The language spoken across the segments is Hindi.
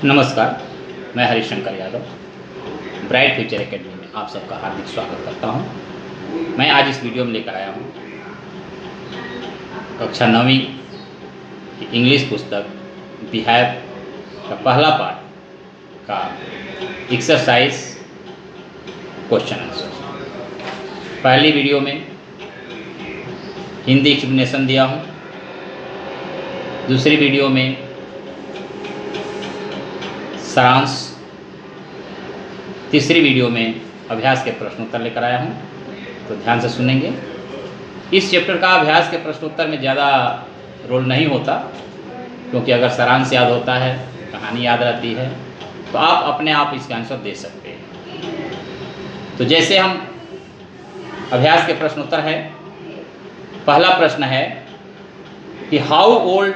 नमस्कार, मैं Harishankar Yadav bright future academy में आप सबका हार्दिक स्वागत करता हूं। मैं आज इस वीडियो में लेकर आया हूं कक्षा 9वीं की इंग्लिश पुस्तक बिहेव का पहला पार्ट का एक्सरसाइज क्वेश्चन आंसर। पहली वीडियो में हिंदी एक्सप्लेनेशन दिया हूं, दूसरी वीडियो में सारांश, तीसरी वीडियो में अभ्यास के प्रश्नोत्तर लेकर आया हूं, तो ध्यान से सुनेंगे। इस चैप्टर का अभ्यास के प्रश्नोत्तर में ज़्यादा रोल नहीं होता, क्योंकि अगर सारांश याद होता है, कहानी याद रहती है, तो आप अपने आप इसका आंसर दे सकते हैं। तो जैसे हम अभ्यास के प्रश्नोत्तर है, पहला प्रश्न है कि how old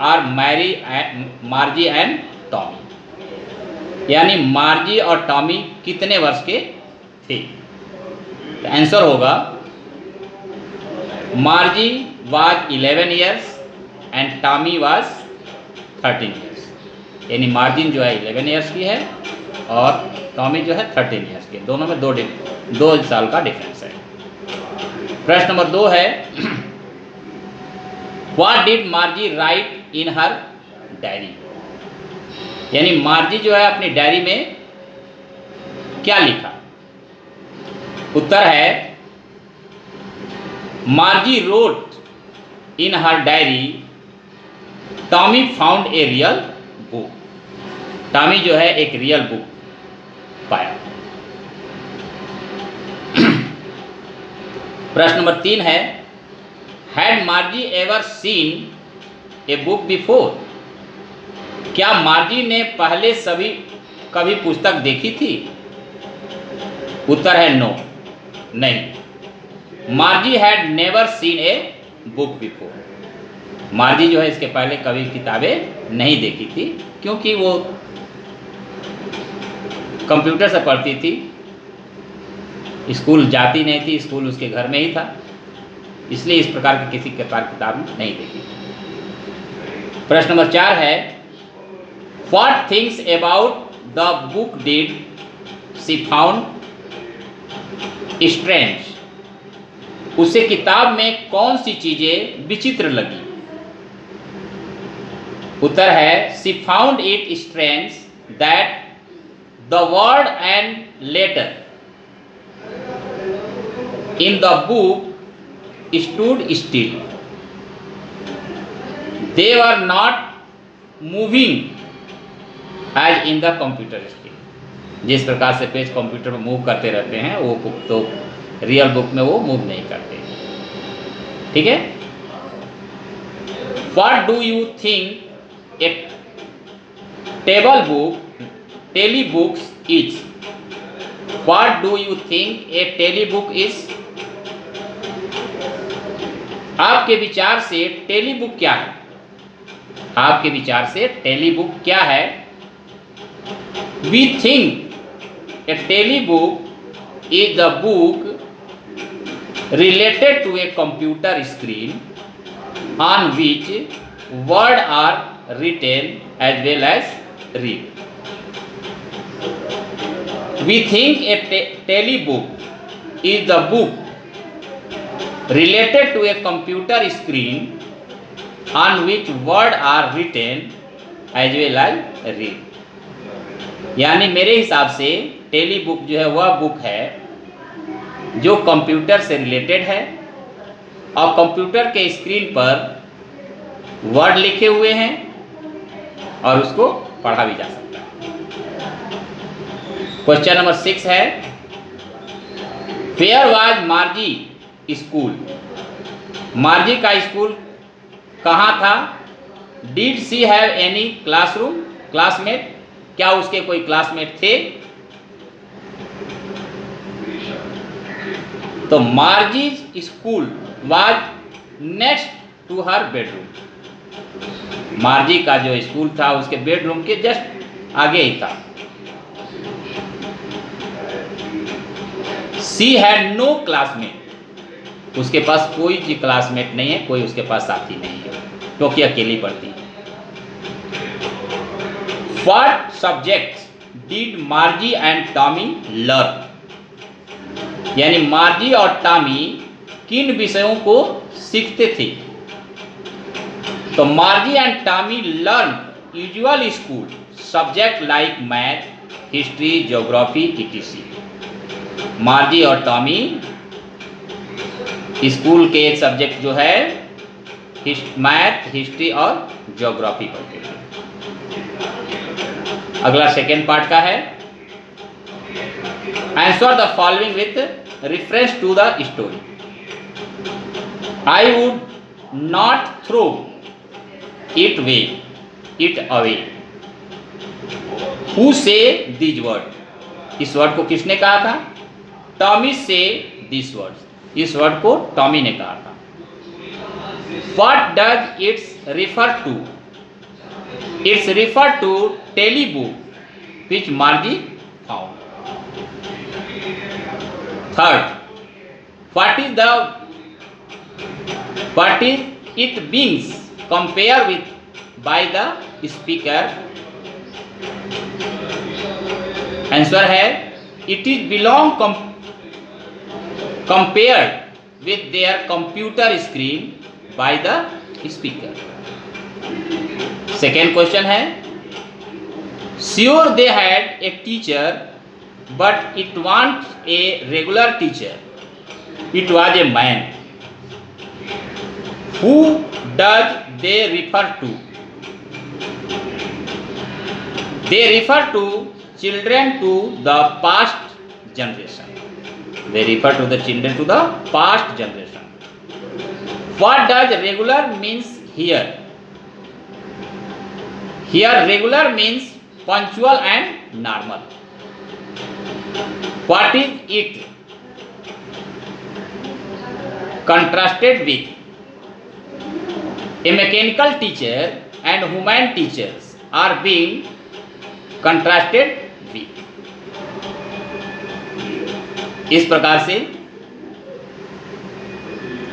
are Margie and Tommy, यानी मार्जी और टॉमी कितने वर्ष के थे। तो आंसर होगा मार्जी was 11 years and Tommy was 13 years, यानी मार्जिन जो है 11 ईयर्स की है और टॉमी जो है 13 ईयर्स की। दोनों में दो साल का डिफरेंस है। प्रश्न नंबर 2 है what did मार्जी right in her diary, यानी मार्जी जो है अपनी डायरी में क्या लिखा। उत्तर है मार्जी wrote in her diary Tommy found a real book, Tommy जो है एक रियल बुक पाया। प्रश्न नंबर 3 है had मार्जी ever seen a book before, क्या मार्जी ने पहले कभी पुस्तक देखी थी। उत्तर है नो, नहीं। मार्जी had never seen a book before, मार्जी जो है इसके पहले कभी किताबें नहीं देखी थी, क्योंकि वो कंप्यूटर से पढ़ती थी, स्कूल जाती नहीं थी, स्कूल उसके घर में ही था, इसलिए इस प्रकार की किसी प्रकार की किताब नहीं देखी। प्रश्न नंबर 4 है What things about the book did she found strange, उसे किताब में कौन सी चीजें विचित्र लगी। उत्तर है she found it strange that the word and letter in the book stood still, they were not moving as in the computer screen. जिस प्रकार से पेज कंप्यूटर में मूव करते रहते हैं, वो बुक तो रियल बुक में वो मूव नहीं करते। ठीक है। What do you think a telebooks is, what do you think a telebook is, आपके विचार से टेली बुक क्या है, आपके विचार से टेली बुक क्या है। We think a telebook is the book related to a computer screen on which words are written as well as read. We think a telebook is the book related to a computer screen on which words are written as well as read, यानी मेरे हिसाब से टेली बुक जो है वह बुक है जो कंप्यूटर से रिलेटेड है और कंप्यूटर के स्क्रीन पर वर्ड लिखे हुए हैं और उसको पढ़ा भी जा सकता है। क्वेश्चन नंबर 6 है where was Margie school, Margie का स्कूल कहाँ था। Did she have any classroom, classmate, क्या उसके कोई क्लासमेट थे। तो Margie school was next to her bedroom, Margie का जो स्कूल था उसके बेडरूम के जस्ट आगे ही था। सी हैड नो क्लासमेट, उसके पास कोई भी क्लासमेट नहीं है, कोई उसके पास साथी नहीं है, क्योंकि अकेली पढ़ती है। What subjects did Margie and Tommy learn? यानी मार्जी और टॉमी किन विषयों को सीखते थे? तो मार्जी and Tommy learn usual school subject like math, history, geography, etc. मार्जी और टॉमी स्कूल के एक सब्जेक्ट जो है मैथ, हिस्ट्री और ज्योग्राफी पढ़ते थे। अगला सेकेंड पार्ट का है, answer the following with reference to the story. I would not throw it away. Who say this word? इस वर्ड को किसने कहा था? Tommy say this word. इस वर्ड को टॉमी ने कहा था। What does it refer to? It's refer to telebook which Margie found. Third, what is it being compared with by the speaker? Answer है it is belong compared with their computer screen by the speaker. Second question है, sure they had a teacher but it wasn't a regular teacher, it was a man. Who does they refer to? They refer to children to the past generation. They refer to the children to the past generation. What does regular means here? Here regular means punctual and normal. What is it contrasted with? A mechanical teacher and human teachers are being contrasted with. इस प्रकार से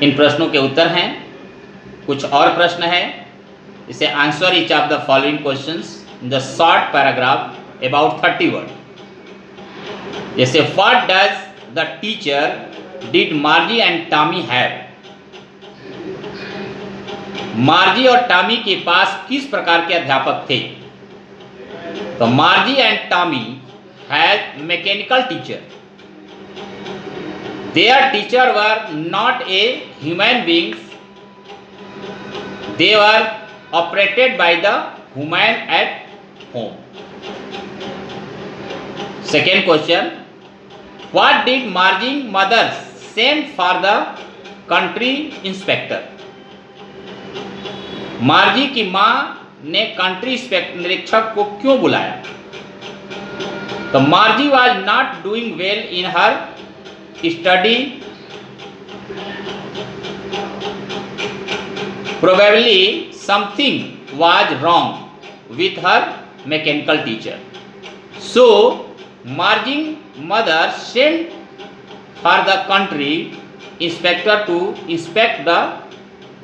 इन प्रश्नों के उत्तर हैं। कुछ और प्रश्न है, इसे answer each of the following questions in the short paragraph about 30 word. जैसे what does the teacher did Margie and Tommy have? Margie और टॉमी के पास किस प्रकार के अध्यापक थे? तो मार्जी and Tommy had mechanical teacher. Their teacher were not a human beings. They were operated by the woman at home. Second question, what did Margie's mother send for the country inspector? मार्जी की माँ ने कंट्री निरीक्षक को क्यों बुलाया? तो मार्जी was not doing well in her study, probably something was wrong with her mechanical teacher. So Margie's mother sent for the country inspector to inspect the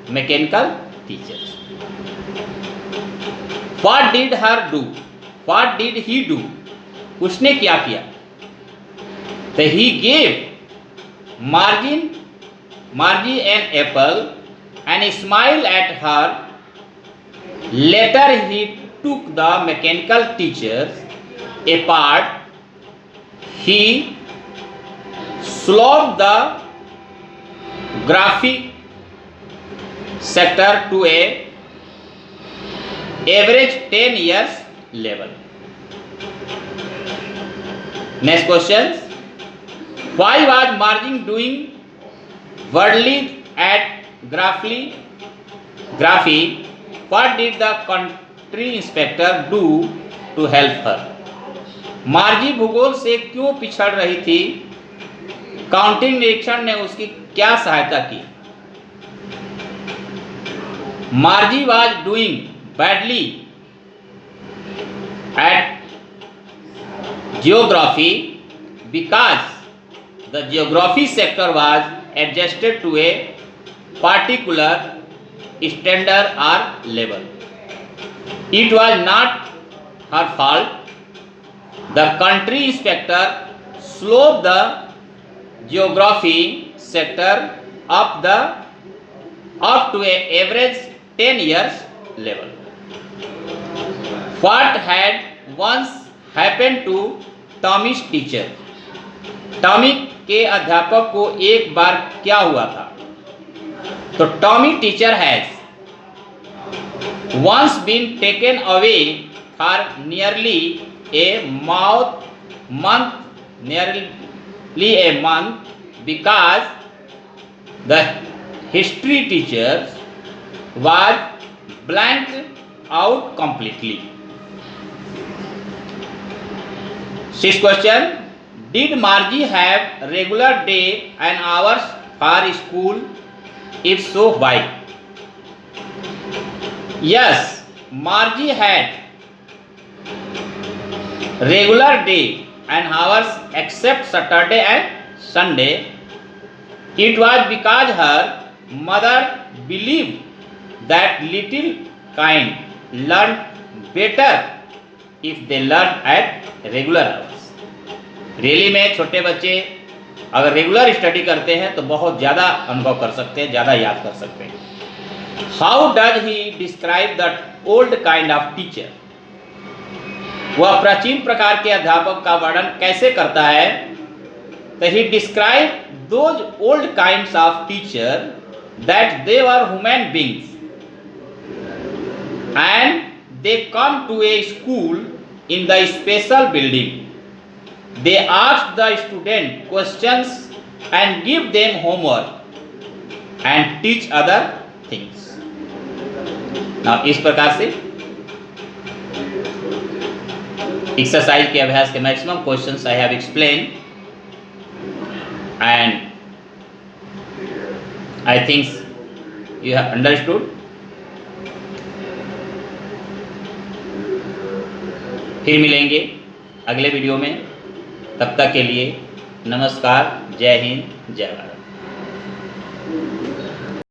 mechanical teachers. What did her do? What did he do? उसने क्या किया? तो he gave Margie an apple and smiled at her. Later he took the mechanical teachers apart. He slowed the graphic sector to a average 10 years level. Next question. Why was Margie doing worldly at graphy? What did the country inspector do to help her? मार्जी भूगोल से क्यों पिछड़ रही थी? काउंटिंग निरीक्षण ने उसकी क्या सहायता की? मार्जी was doing badly at geography because the geography sector was adjusted to a particular standard or level. It was not her fault. The country inspector sloped the geography sector up to a average 10 years level. What had once happened to Tommy's teacher? Tommy के अध्यापक को एक बार क्या हुआ था? तो Tommy teacher has once been taken away for nearly a month because the history teacher was blanked out completely. Sixth question, did Margie have regular day and hours for school? If so, why? Yes, Margie had regular day and hours except Saturday and Sunday. It was because her mother believed that little kind learned better if they learned at regular hours. Rally में छोटे बच्चे अगर रेगुलर स्टडी करते हैं तो बहुत ज़्यादा अनुभव कर सकते हैं, ज़्यादा याद कर सकते हैं. How does he describe the old kind of teacher? वह प्राचीन प्रकार के अध्यापक का वर्णन कैसे करता है? तो he describe those old kinds of teacher that they were human beings and they come to a school in the special building. They ask the student questions and give them homework and teach other things. Now इस प्रकार से एक्सरसाइज के अभ्यास के maximum questions I have explained and I think you have understood. फिर मिलेंगे अगले वीडियो में. तब तक के लिए नमस्कार, जय हिंद, जय भारत.